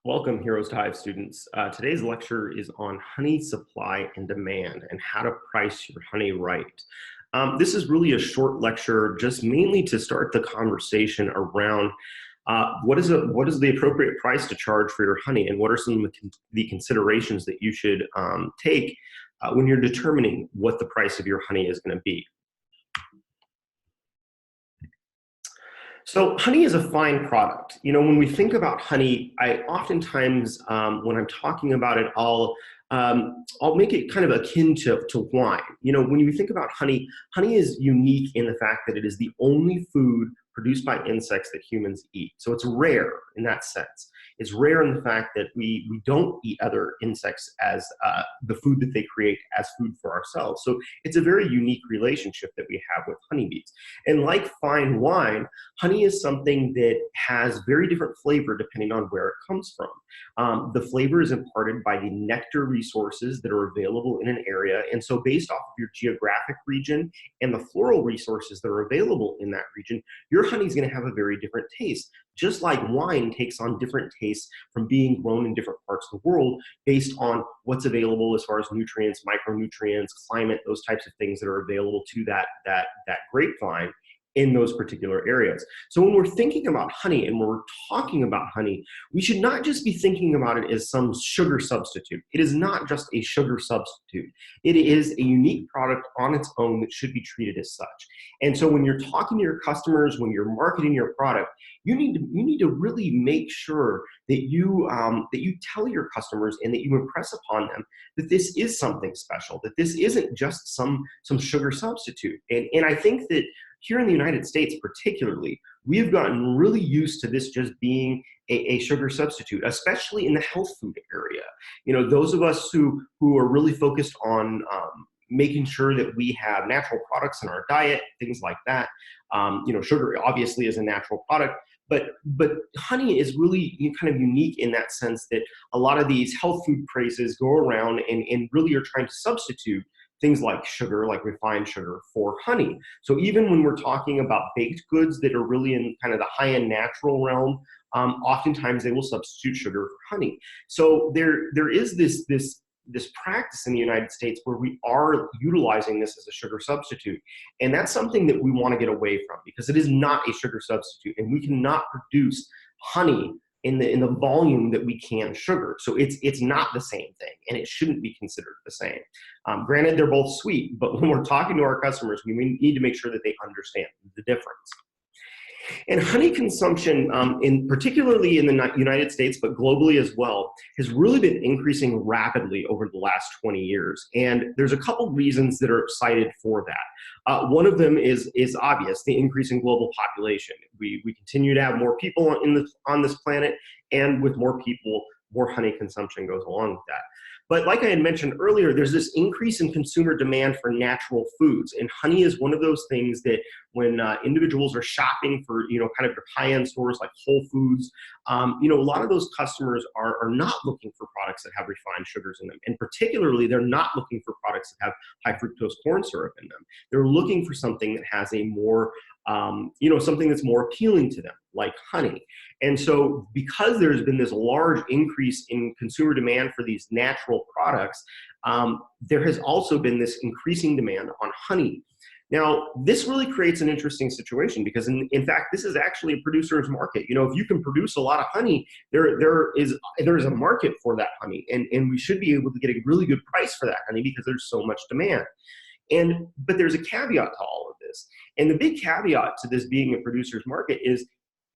Welcome, Heroes to Hive students. Today's lecture is on honey supply and demand and how to price your honey right. This is really a short lecture just mainly to start the conversation around what is the appropriate price to charge for your honey, and what are some of the considerations that you should take when you're determining what the price of your honey is going to be. So honey is a fine product. You know, when we think about honey, I oftentimes, when I'm talking about it, I'll make it kind of akin to wine. You know, when you think about honey, honey is unique in the fact that it is the only food produced by insects that humans eat. So it's rare in that sense. It's rare in the fact that we don't eat other insects as the food that they create as food for ourselves. So it's a very unique relationship that we have with honeybees. And like fine wine, honey is something that has very different flavor depending on where it comes from. The flavor is imparted by the nectar resources that are available in an area. And so based off of your geographic region and the floral resources that are available in that region, your honey is going to have a very different taste. Just like wine takes on different tastes from being grown in different parts of the world based on what's available as far as nutrients, micronutrients, climate, those types of things that are available to that grapevine in those particular areas. So when we're thinking about honey and when we're talking about honey, we should not just be thinking about it as some sugar substitute. It is not just a sugar substitute. It is a unique product on its own that should be treated as such. And so when you're talking to your customers, when you're marketing your product, you need to really make sure that you tell your customers and that you impress upon them that this is something special, that this isn't just some sugar substitute. And I think that here in the United States particularly, we have gotten really used to this just being a sugar substitute, especially in the health food area. You know, those of us who are really focused on making sure that we have natural products in our diet, things like that. You know, sugar obviously is a natural product, but honey is really kind of unique in that sense that a lot of these health food crazes go around and really are trying to substitute things like sugar, like refined sugar, for honey. So even when we're talking about baked goods that are really in kind of the high-end natural realm, oftentimes they will substitute sugar for honey. So there is this practice in the United States where we are utilizing this as a sugar substitute. And that's something that we want to get away from, because it is not a sugar substitute, and we cannot produce honey in the volume that we can sugar. So it's not the same thing, and it shouldn't be considered the same. Granted, they're both sweet, but when we're talking to our customers, we need to make sure that they understand the difference. And honey consumption, particularly in the United States, but globally as well, has really been increasing rapidly over the last 20 years. And there's a couple reasons that are cited for that. One of them is obvious: the increase in global population. We continue to have more people on this planet, and with more people, more honey consumption goes along with that. But like I had mentioned earlier, there's this increase in consumer demand for natural foods. And honey is one of those things that when individuals are shopping for, you know, kind of your high-end stores like Whole Foods, you know, a lot of those customers are not looking for products that have refined sugars in them. And particularly, they're not looking for products that have high fructose corn syrup in them. They're looking for something that has a more, you know, something that's more appealing to them, like honey. And so because there's been this large increase in consumer demand for these natural products, there has also been this increasing demand on honey. Now, this really creates an interesting situation, because in fact, this is actually a producer's market. You know, if you can produce a lot of honey, there is a market for that honey, and we should be able to get a really good price for that honey because there's so much demand. But there's a caveat to all of this. And the big caveat to this being a producer's market is,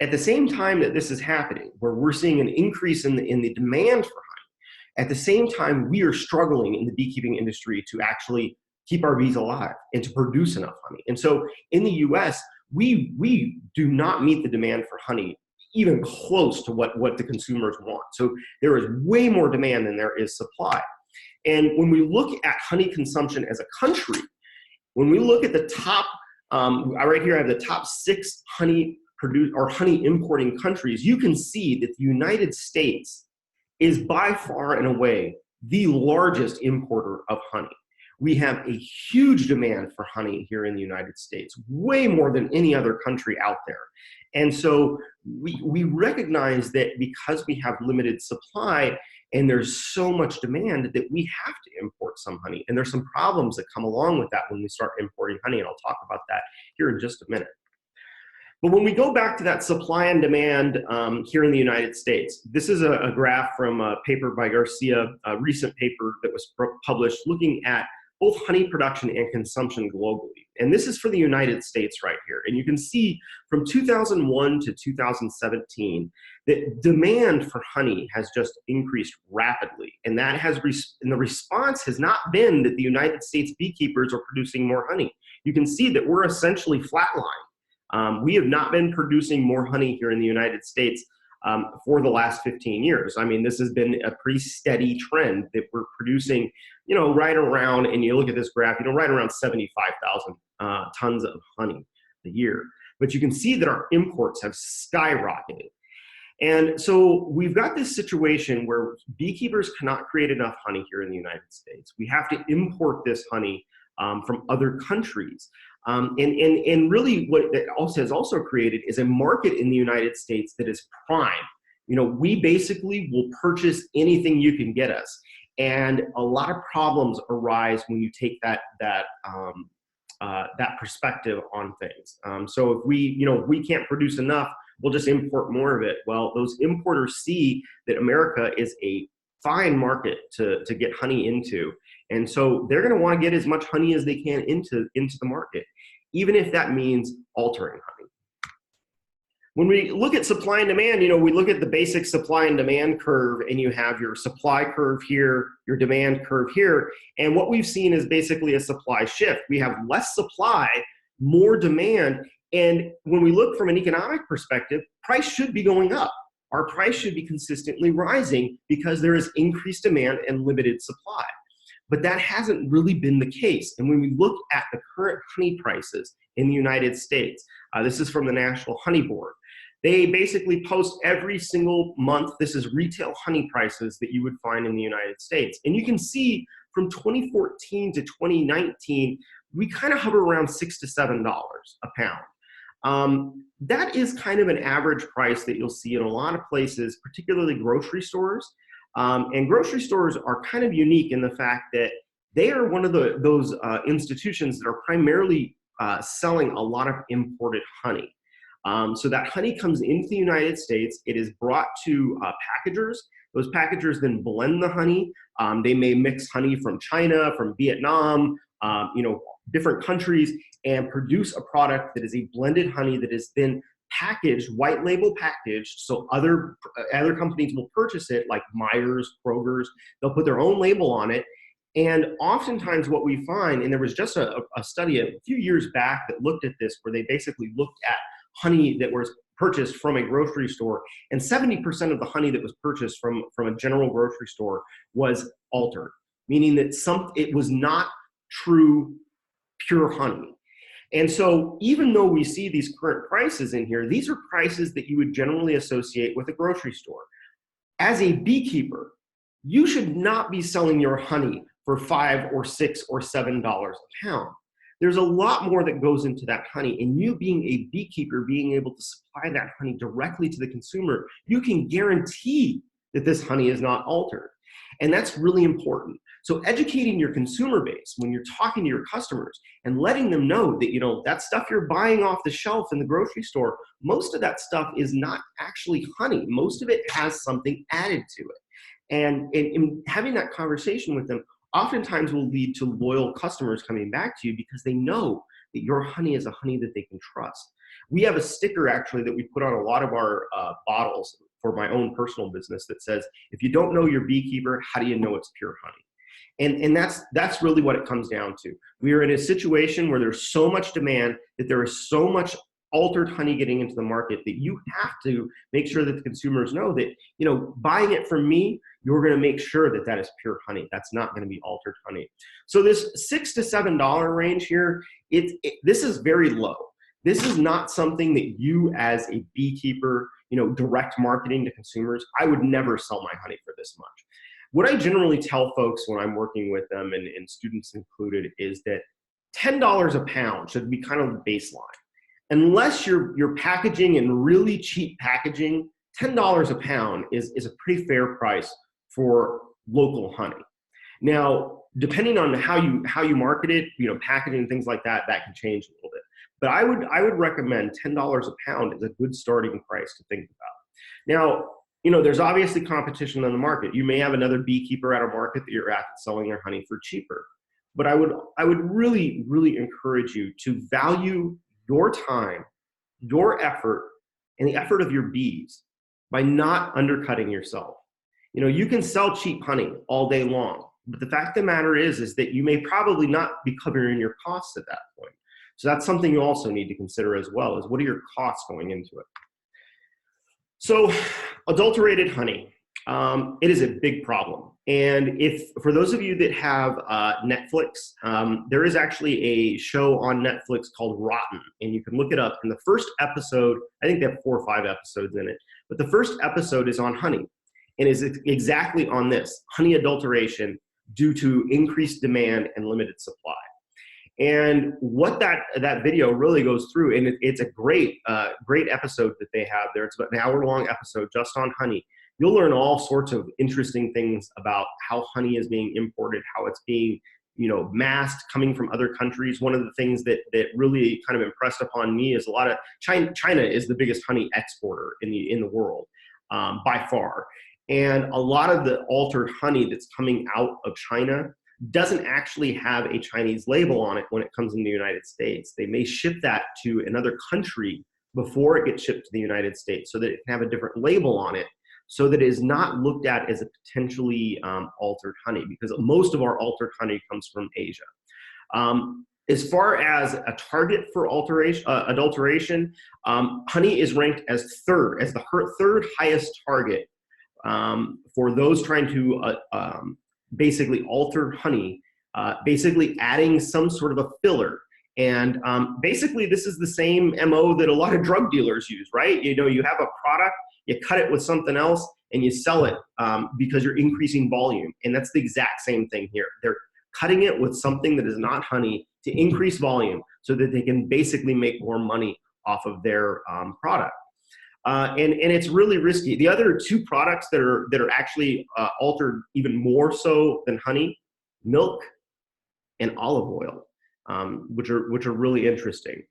at the same time that this is happening, where we're seeing an increase in the demand for honey, at the same time, we are struggling in the beekeeping industry to actually keep our bees alive and to produce enough honey. And so in the US, we do not meet the demand for honey even close to what the consumers want. So there is way more demand than there is supply. And when we look at honey consumption as a country, when we look at the top, right here I have the top 6 honey importing countries, you can see that the United States is by far and away the largest importer of honey. we have a huge demand for honey here in the United States, way more than any other country out there. And so we recognize that because we have limited supply and there's so much demand that we have to import some honey. And there's some problems that come along with that when we start importing honey, and I'll talk about that here in just a minute. But when we go back to that supply and demand here in the United States, this is a graph from a paper by Garcia, a recent paper that was published looking at both honey production and consumption globally. And this is for the United States right here. And you can see from 2001 to 2017 that demand for honey has just increased rapidly. And that has, and the response has not been that the United States beekeepers are producing more honey. You can see that we're essentially flatlined. We have not been producing more honey here in the United States for the last 15 years. I mean, this has been a pretty steady trend that we're producing, right around, and you look at this graph, right around 75,000 tons of honey a year. But you can see that our imports have skyrocketed. And so we've got this situation where beekeepers cannot create enough honey here in the United States. We have to import this honey from other countries. And really what it also has also created is a market in the United States that is prime. We basically will purchase anything you can get us. And a lot of problems arise when you take that perspective on things. So if we can't produce enough, we'll just import more of it. Well, those importers see that America is a fine market to get honey into. And so they're going to want to get as much honey as they can into the market, even if that means altering honey. When we look at supply and demand, we look at the basic supply and demand curve, and you have your supply curve here, your demand curve here. And what we've seen is basically a supply shift. We have less supply, more demand. And when we look from an economic perspective, price should be going up. Our price should be consistently rising because there is increased demand and limited supply. But that hasn't really been the case. And when we look at the current honey prices in the United States, this is from the National Honey Board. They basically post every single month. This is retail honey prices that you would find in the United States. And you can see from 2014 to 2019, we kind of hover around $6 to $7 a pound. That is kind of an average price that you'll see in a lot of places, particularly grocery stores. And grocery stores are kind of unique in the fact that they are one of those institutions that are primarily selling a lot of imported honey. So that honey comes into the United States. It is brought to packagers. Those packagers then blend the honey. They may mix honey from China, from Vietnam, different countries, and produce a product that is a blended honey that is then packaged, white label packaged, so other companies will purchase it, like Myers, Kroger's. They'll put their own label on it. And oftentimes what we find, and there was just a study a few years back that looked at this, where they basically looked at honey that was purchased from a grocery store, and 70% of the honey that was purchased from a general grocery store was altered, meaning that it was not true pure honey. And so even though we see these current prices in here, these are prices that you would generally associate with a grocery store. As a beekeeper, you should not be selling your honey for $5 or $6 or $7 a pound. There's a lot more that goes into that honey, and you being a beekeeper, being able to supply that honey directly to the consumer, you can guarantee that this honey is not altered. And that's really important. So educating your consumer base when you're talking to your customers and letting them know that, that stuff you're buying off the shelf in the grocery store, most of that stuff is not actually honey. Most of it has something added to it. And having that conversation with them oftentimes will lead to loyal customers coming back to you because they know that your honey is a honey that they can trust. We have a sticker actually that we put on a lot of our bottles for my own personal business that says, if you don't know your beekeeper, how do you know it's pure honey? And that's really what it comes down to. We are in a situation where there's so much demand that there is so much altered honey getting into the market that you have to make sure that the consumers know that, buying it from me, you're going to make sure that that is pure honey. That's not going to be altered honey. So this $6 to $7 range here, this is very low. This is not something that you as a beekeeper, direct marketing to consumers, I would never sell my honey for this much. What I generally tell folks when I'm working with them, and students included, is that $10 a pound should be kind of the baseline. Unless you're packaging in really cheap packaging, $10 a pound is a pretty fair price for local honey. Now, depending on how you market it, packaging and things like that, that can change a little bit. But I would recommend $10 a pound is a good starting price to think about. Now, there's obviously competition on the market. You may have another beekeeper at a market that you're at selling their honey for cheaper. But I would really, really encourage you to value your time, your effort, and the effort of your bees by not undercutting yourself. You can sell cheap honey all day long, but the fact of the matter is that you may probably not be covering your costs at that point. So that's something you also need to consider as well, is what are your costs going into it? So adulterated honey, it is a big problem. And for those of you that have Netflix, there is actually a show on Netflix called Rotten, and you can look it up. In the first episode, I think they have 4 or 5 episodes in it, but the first episode is on honey, and is exactly on this, honey adulteration due to increased demand and limited supply. And what that video really goes through, and it's a great episode that they have there. It's about an hour-long episode just on honey. You'll learn all sorts of interesting things about how honey is being imported, how it's being, massed, coming from other countries. One of the things that really kind of impressed upon me is a lot of China is the biggest honey exporter in the world, by far. And a lot of the altered honey that's coming out of China doesn't actually have a Chinese label on it when it comes in the United States. They may ship that to another country before it gets shipped to the United States so that it can have a different label on it, so that it is not looked at as a potentially altered honey, because most of our altered honey comes from Asia. As far as a target for adulteration, honey is ranked as the third highest target for those trying to basically alter honey, basically adding some sort of a filler. And basically this is the same MO that a lot of drug dealers use, right? You have a product, you cut it with something else, and you sell it because you're increasing volume. And that's the exact same thing here. They're cutting it with something that is not honey to increase volume so that they can basically make more money off of their product. And it's really risky. The other 2 products that are actually altered even more so than honey, milk and olive oil, which are really interesting.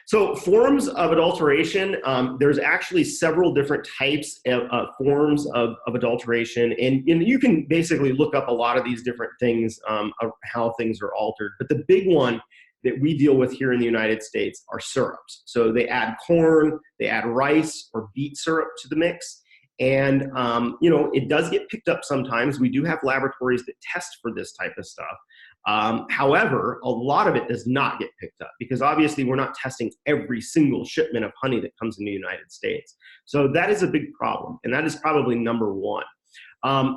So forms of adulteration, there's actually several different types of forms of adulteration, and you can basically look up a lot of these different things, of how things are altered. But the big one that we deal with here in the United States are syrups. So they add corn, they add rice or beet syrup to the mix. And, it does get picked up sometimes. We do have laboratories that test for this type of stuff. However, a lot of it does not get picked up because obviously we're not testing every single shipment of honey that comes in the United States. So that is a big problem, and that is probably number 1.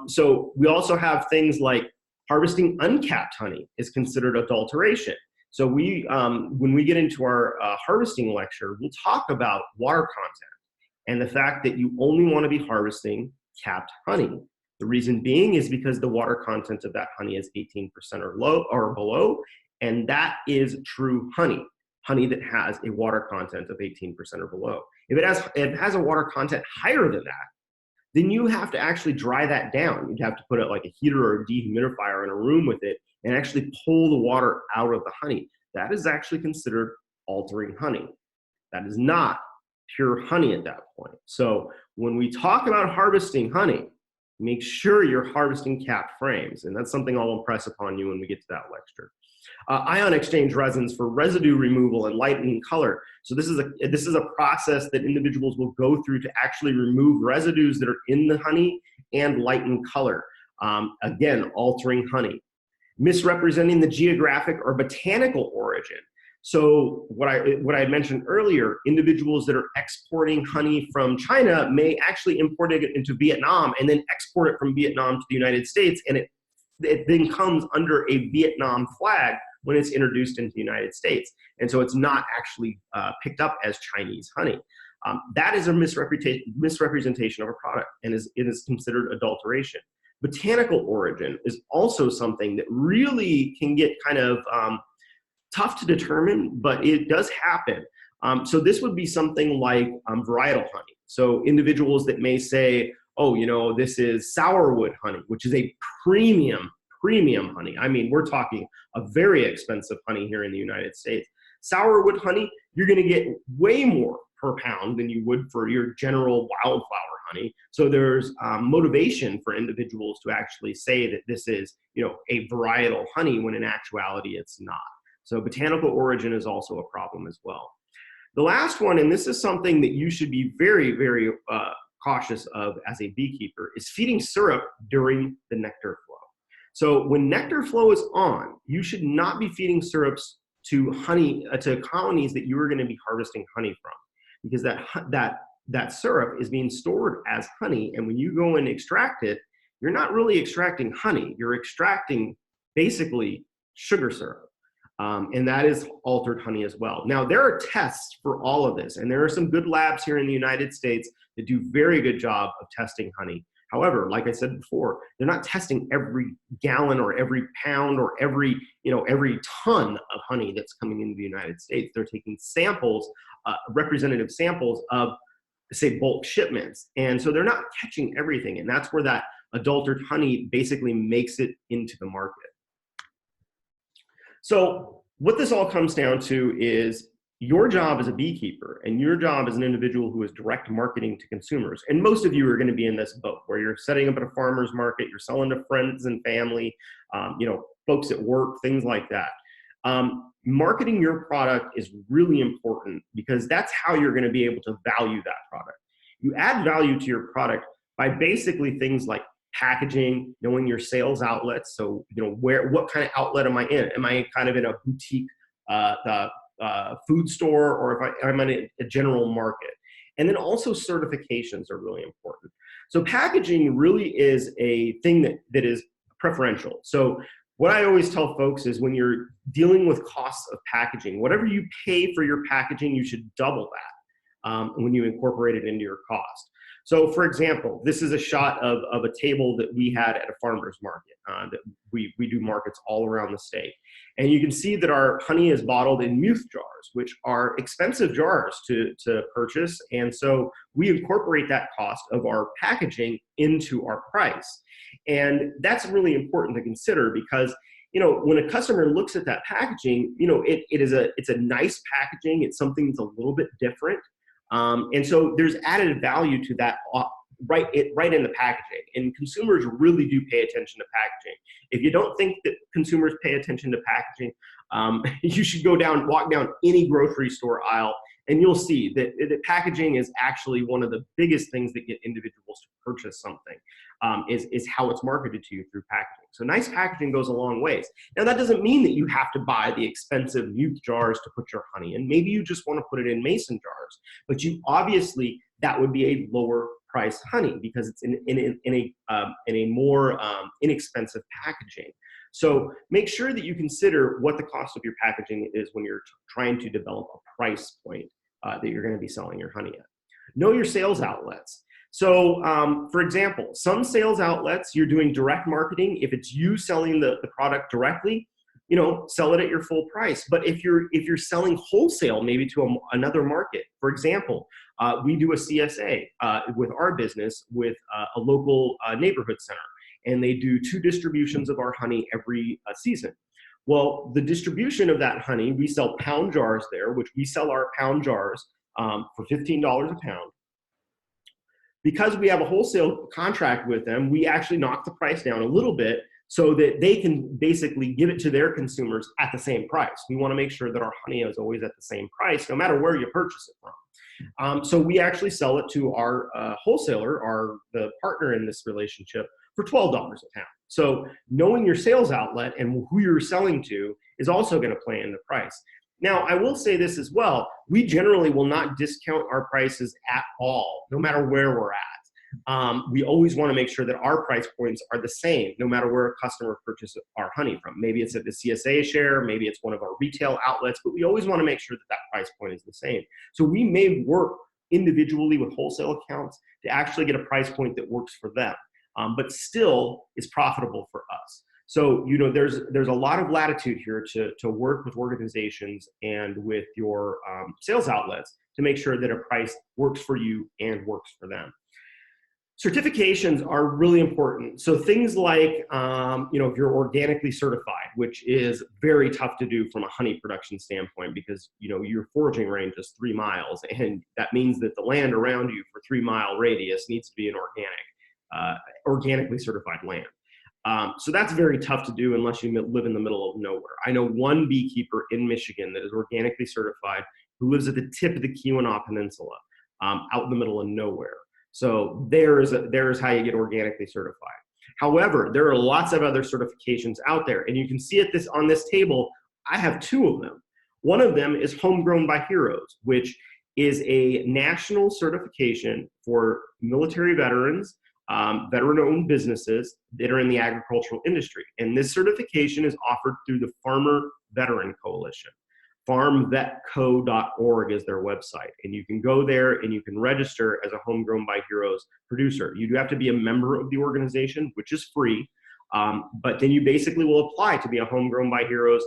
So we also have things like harvesting uncapped honey is considered adulteration. So when we get into our harvesting lecture, we'll talk about water content and the fact that you only want to be harvesting capped honey. The reason being is because the water content of that honey is 18% or below, and that is true honey that has a water content of 18% or below. If it has a water content higher than that, then you have to actually dry that down. You'd have to put it like a heater or a dehumidifier in a room with it and actually pull the water out of the honey. That is actually considered altering honey. That is not pure honey at that point. So when we talk about harvesting honey, make sure you're harvesting capped frames, and that's something I'll impress upon you when we get to that lecture. Ion exchange resins for residue removal and lightening color. So this is a process that individuals will go through to actually remove residues that are in the honey and lighten color. Again, altering honey. Misrepresenting the geographic or botanical origin. So what I had mentioned earlier, individuals that are exporting honey from China may actually import it into Vietnam and then export it from Vietnam to the United States, and it then comes under a Vietnam flag when it's introduced into the United States. And so it's not actually picked up as Chinese honey. That is a misrepresentation of a product, and it is considered adulteration. Botanical origin is also something that really can get kind of tough to determine, but it does happen. So this would be something like varietal honey. So individuals that may say, oh, you know, this is sourwood honey, which is a premium honey. I mean, we're talking a very expensive honey here in the United States. Sourwood honey, you're going to get way more per pound than you would for your general wildflower honey. So there's motivation for individuals to actually say that this is, you know, a varietal honey when in actuality it's not. So botanical origin is also a problem as well. The last one, and this is something that you should be very, very cautious of as a beekeeper, is feeding syrup during the nectar flow. So when nectar flow is on, you should not be feeding syrups to to colonies that you are going to be harvesting honey from, because that syrup is being stored as honey, and when you go and extract it, you're not really extracting honey. You're extracting basically sugar syrup. And that is altered honey as well. Now, there are tests for all of this, and there are some good labs here in the United States that do very good job of testing honey. However, like I said before, they're not testing every gallon or every pound or every ton of honey that's coming into the United States. They're taking samples, representative samples of, say, bulk shipments. And so they're not catching everything. And that's where that adulterated honey basically makes it into the market. So what this all comes down to is your job as a beekeeper and your job as an individual who is direct marketing to consumers. And most of you are going to be in this boat where you're setting up at a farmer's market, you're selling to friends and family, folks at work, things like that. Marketing your product is really important because that's how you're going to be able to value that product. You add value to your product by basically things like packaging, knowing your sales outlets. So, what kind of outlet am I in? Am I kind of in a boutique food store, or if I'm in a general market? And then also certifications are really important. So packaging really is a thing that is preferential. So what I always tell folks is when you're dealing with costs of packaging, whatever you pay for your packaging, you should double that when you incorporate it into your cost. So for example, this is a shot of a table that we had at a farmer's market that we do markets all around the state. And you can see that our honey is bottled in muth jars, which are expensive jars to purchase. And so we incorporate that cost of our packaging into our price. And that's really important to consider because, when a customer looks at that packaging, it's a nice packaging. It's something that's a little bit different. And so there's added value to that right in the packaging. And consumers really do pay attention to packaging. If you don't think that consumers pay attention to packaging, you should walk down any grocery store aisle, and you'll see that packaging is actually one of the biggest things that get individuals to purchase something, is how it's marketed to you through packaging. So nice packaging goes a long ways. Now, that doesn't mean that you have to buy the expensive muth jars to put your honey in. Maybe you just want to put it in mason jars, but obviously that would be a lower priced honey because it's in a more inexpensive packaging. So make sure that you consider what the cost of your packaging is when you're trying to develop a price point that you're going to be selling your honey at. Know your sales outlets. So for example, some sales outlets, you're doing direct marketing. If it's you selling the product directly, sell it at your full price. But if you're selling wholesale, maybe to another market, for example, we do a CSA with our business with a local neighborhood center, and they do 2 distributions of our honey every season. Well, the distribution of that honey, we sell pound jars there, which we sell our pound jars for $15 a pound. Because we have a wholesale contract with them, we actually knock the price down a little bit so that they can basically give it to their consumers at the same price. We want to make sure that our honey is always at the same price, no matter where you purchase it from. So we actually sell it to our wholesaler, the partner in this relationship, for $12 a pound. So knowing your sales outlet and who you're selling to is also going to play in the price. Now, I will say this as well. We generally will not discount our prices at all, no matter where we're at. We always want to make sure that our price points are the same, no matter where a customer purchases our honey from. Maybe it's at the CSA share, maybe it's one of our retail outlets, but we always want to make sure that that price point is the same. So we may work individually with wholesale accounts to actually get a price point that works for them. but still is profitable for us. So, you know, there's a lot of latitude here to work with organizations and with your sales outlets to make sure that a price works for you and works for them. Certifications are really important. So things like, you know, if you're organically certified, which is very tough to do from a honey production standpoint, because, you know, your foraging range is 3 miles, and that means that the land around you for 3-mile radius needs to be an organically certified land. So that's very tough to do unless you live in the middle of nowhere. I know one beekeeper in Michigan that is organically certified who lives at the tip of the Keweenaw Peninsula, out in the middle of nowhere. So there's how you get organically certified. However, there are lots of other certifications out there, and you can see it on this table. I have 2 of them. One of them is Homegrown by Heroes, which is a national certification for military veterans, veteran-owned businesses that are in the agricultural industry. And this certification is offered through the Farmer Veteran Coalition. farmvetco.org is their website, and you can go there and you can register as a Homegrown by Heroes producer. You do have to be a member of the organization, which is free, but then you basically will apply to be a Homegrown by Heroes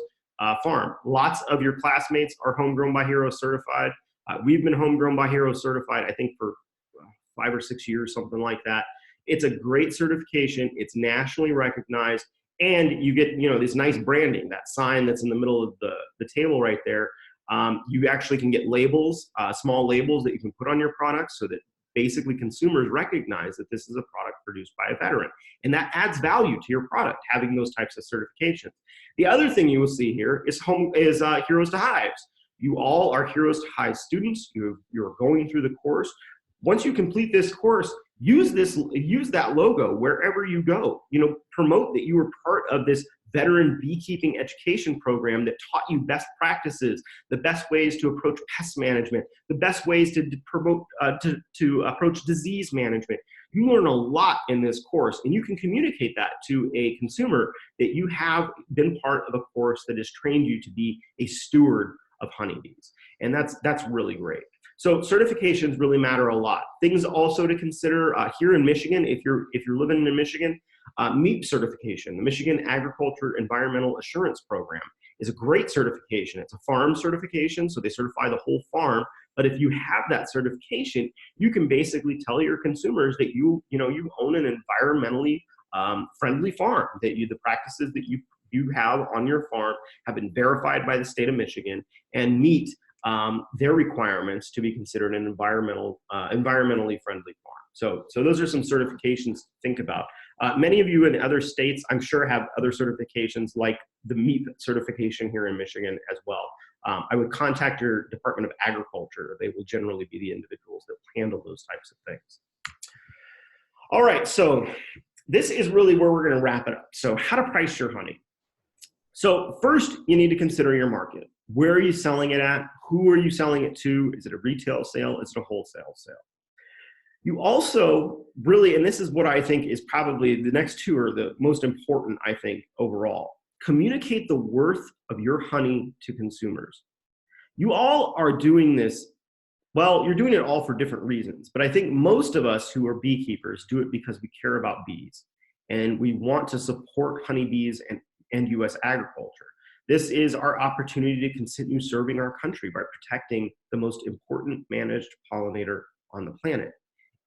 farm. Lots of your classmates are Homegrown by Heroes certified. We've been Homegrown by Heroes certified, I think, for 5 or 6 years, something like that. It's a great certification. It's nationally recognized. And you get, you know, this nice branding, that sign that's in the middle of the table right there. You actually can get labels, small labels that you can put on your products so that basically consumers recognize that this is a product produced by a veteran. And that adds value to your product, having those types of certifications. The other thing you will see here is Heroes to Hives. You all are Heroes to Hives students. You're going through the course. Once you complete this course, use that logo wherever you go. You know, promote that you were part of this veteran beekeeping education program that taught you best practices, the best ways to approach pest management, the best ways to promote to approach disease management. You learn a lot in this course, and you can communicate that to a consumer that you have been part of a course that has trained you to be a steward of honeybees, and that's really great. So certifications really matter a lot. Things also to consider here in Michigan, if you're living in Michigan, MEAP certification, the Michigan Agriculture Environmental Assurance Program, is a great certification. It's a farm certification, so they certify the whole farm. But if you have that certification, you can basically tell your consumers that you own an environmentally friendly farm, that the practices that you have on your farm have been verified by the state of Michigan and meet their requirements to be considered an environmentally friendly farm. So those are some certifications to think about. Many of you in other states, I'm sure, have other certifications like the MEAP certification here in Michigan as well. I would contact your Department of Agriculture. They will generally be the individuals that handle those types of things. All right, so this is really where we're going to wrap it up. So how to price your honey. So first, you need to consider your market. Where are you selling it at? Who are you selling it to? Is it a retail sale? Is it a wholesale sale? You also really, and this is what I think is probably the next 2 are the most important, I think, overall. Communicate the worth of your honey to consumers. You all are doing this, well, you're doing it all for different reasons, but I think most of us who are beekeepers do it because we care about bees and we want to support honeybees and U.S. agriculture. This is our opportunity to continue serving our country by protecting the most important managed pollinator on the planet.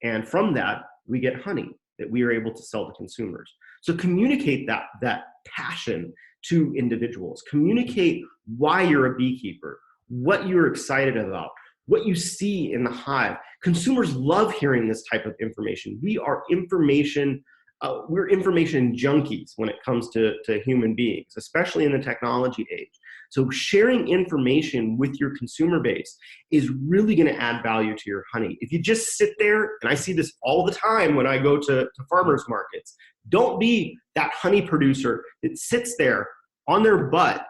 And from that, we get honey that we are able to sell to consumers. So communicate that passion to individuals. Communicate why you're a beekeeper, what you're excited about, what you see in the hive. Consumers love hearing this type of information. We're information junkies when it comes to human beings, especially in the technology age. So sharing information with your consumer base is really going to add value to your honey. If you just sit there, and I see this all the time when I go to farmers markets, don't be that honey producer that sits there on their butt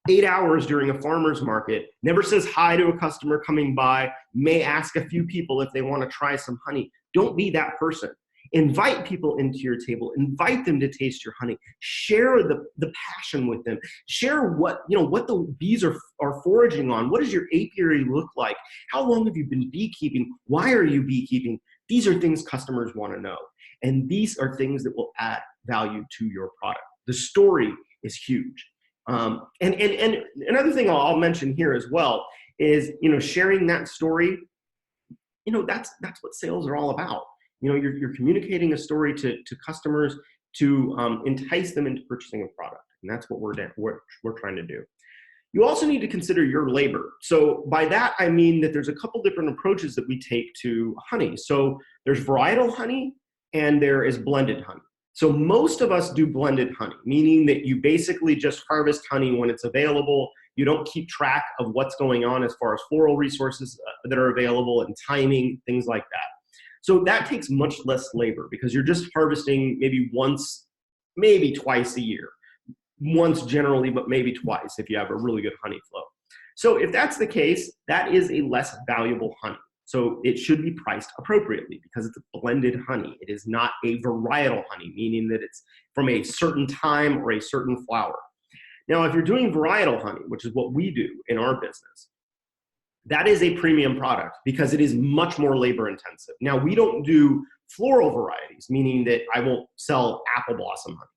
8 hours during a farmer's market, never says hi to a customer coming by, may ask a few people if they want to try some honey. Don't be that person. Invite people into your table. Invite them to taste your honey. Share the passion with them. Share what the bees are foraging on. What does your apiary look like? How long have you been beekeeping? Why are you beekeeping? These are things customers want to know. And these are things that will add value to your product. The story is huge. And another thing I'll mention here as well is, sharing that story. That's what sales are all about. You're communicating a story to customers to entice them into purchasing a product, and that's what we're trying to do. You also need to consider your labor. So by that, I mean that there's a couple different approaches that we take to honey. So there's varietal honey and there is blended honey. So most of us do blended honey, meaning that you basically just harvest honey when it's available. You don't keep track of what's going on as far as floral resources that are available and timing, things like that. So that takes much less labor because you're just harvesting maybe once, maybe twice a year. Once generally, but maybe twice if you have a really good honey flow. So if that's the case, that is a less valuable honey. So it should be priced appropriately because it's a blended honey. It is not a varietal honey, meaning that it's from a certain time or a certain flower. Now, if you're doing varietal honey, which is what we do in our business, that is a premium product because it is much more labor intensive. Now, we don't do floral varieties, meaning that I won't sell apple blossom honey.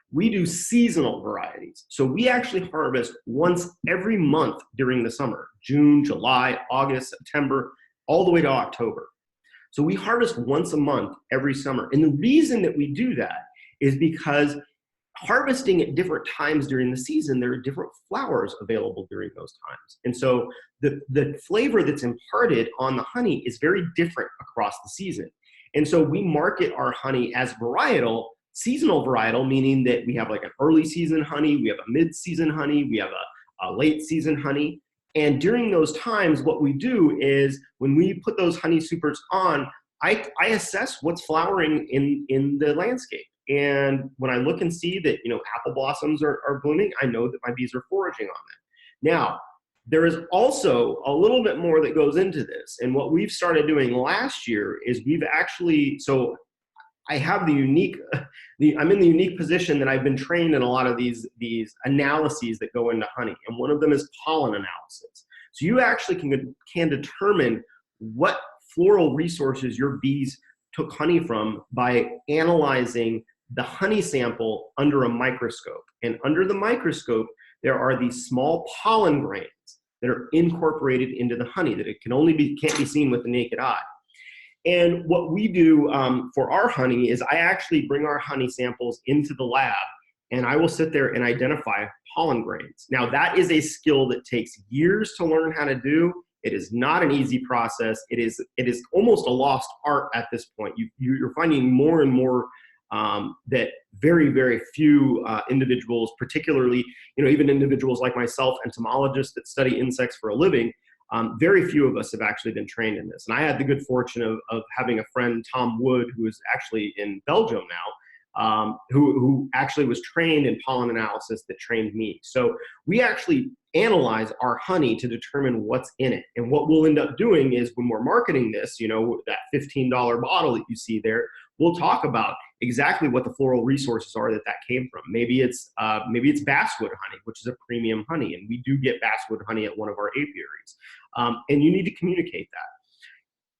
We do seasonal varieties. So we actually harvest once every month during the summer, June, July, August, September, all the way to October. So we harvest once a month every summer. And the reason that we do that is because harvesting at different times during the season, there are different flowers available during those times. And so the flavor that's imparted on the honey is very different across the season. And so we market our honey as varietal, seasonal varietal, meaning that we have like an early season honey, we have a mid-season honey, we have a late season honey. And during those times, what we do is when we put those honey supers on, I assess what's flowering in the landscape. And when I look and see that, apple blossoms are blooming, I know that my bees are foraging on them. Now, there is also a little bit more that goes into this. And what we've started doing last year is I have I'm in the unique position that I've been trained in a lot of these analyses that go into honey. And one of them is pollen analysis. So you actually can determine what floral resources your bees took honey from by analyzing the honey sample under a microscope. And under the microscope, there are these small pollen grains that are incorporated into the honey that can't be seen with the naked eye. And what we do for our honey is I actually bring our honey samples into the lab and I will sit there and identify pollen grains. Now that is a skill that takes years to learn how to do. It is not an easy process. It is almost a lost art at this point. You're finding more and more that very, very few individuals, particularly, even individuals like myself, entomologists that study insects for a living, very few of us have actually been trained in this. And I had the good fortune of having a friend, Tom Wood, who is actually in Belgium now, who actually was trained in pollen analysis that trained me. So we actually analyze our honey to determine what's in it. And what we'll end up doing is when we're marketing this, that $15 bottle that you see there, we'll talk about exactly what the floral resources are that came from. Maybe it's basswood honey, which is a premium honey. And we do get basswood honey at one of our apiaries. And you need to communicate that.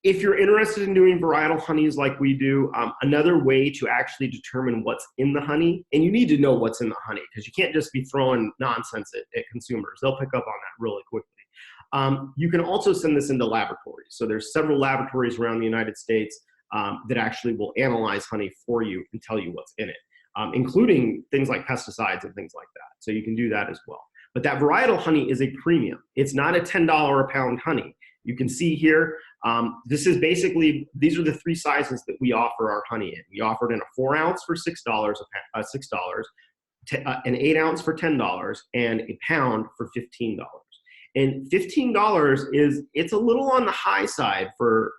If you're interested in doing varietal honeys like we do, another way to actually determine what's in the honey, and you need to know what's in the honey because you can't just be throwing nonsense at consumers. They'll pick up on that really quickly. You can also send this into laboratories. So there's several laboratories around the United States that actually will analyze honey for you and tell you what's in it, including things like pesticides and things like that. So you can do that as well. But that varietal honey is a premium. It's not a $10 a pound honey. You can see here, these are the three sizes that we offer our honey in. We offer it in a 4 ounce for $6, an 8 ounce for $10, and a pound for $15. And $15 it's a little on the high side for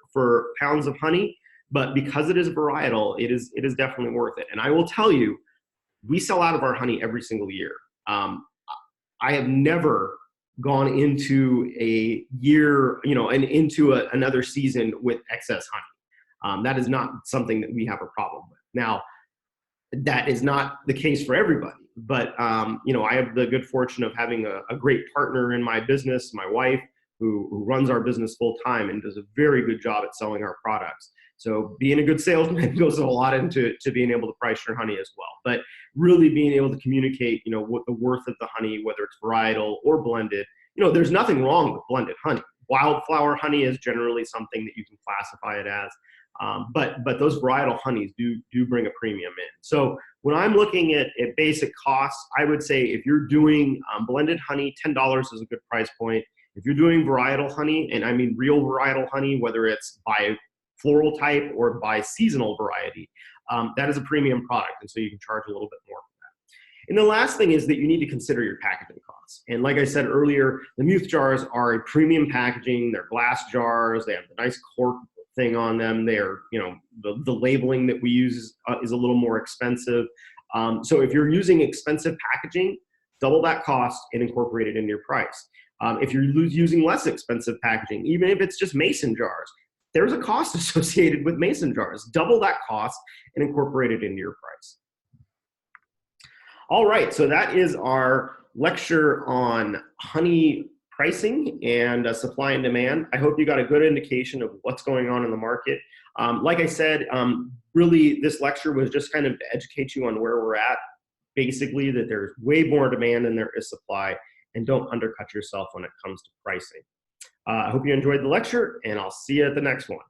pounds of honey, but because it is varietal, it is definitely worth it. And I will tell you, we sell out of our honey every single year. I have never gone into a year, and into another season with excess honey. That is not something that we have a problem with. Now, that is not the case for everybody, but I have the good fortune of having a great partner in my business, my wife, who runs our business full time and does a very good job at selling our products. So being a good salesman goes a lot into being able to price your honey as well. But really being able to communicate, what the worth of the honey, whether it's varietal or blended. There's nothing wrong with blended honey. Wildflower honey is generally something that you can classify it as. But those varietal honeys do bring a premium in. So when I'm looking at basic costs, I would say if you're doing blended honey, $10 is a good price point. If you're doing varietal honey, and I mean real varietal honey, whether it's by floral type or by seasonal variety, that is a premium product, and so you can charge a little bit more. And the last thing is that you need to consider your packaging costs. And like I said earlier, the Muth jars are a premium packaging. They're glass jars. They have the nice cork thing on them. They're, the labeling that we use is a little more expensive. So if you're using expensive packaging, double that cost and incorporate it into your price. If you're using less expensive packaging, even if it's just mason jars, there's a cost associated with mason jars. Double that cost and incorporate it into your price. All right, so that is our lecture on honey pricing and supply and demand. I hope you got a good indication of what's going on in the market. Like I said, really this lecture was just kind of to educate you on where we're at. Basically, that there's way more demand than there is supply, and don't undercut yourself when it comes to pricing. I hope you enjoyed the lecture, and I'll see you at the next one.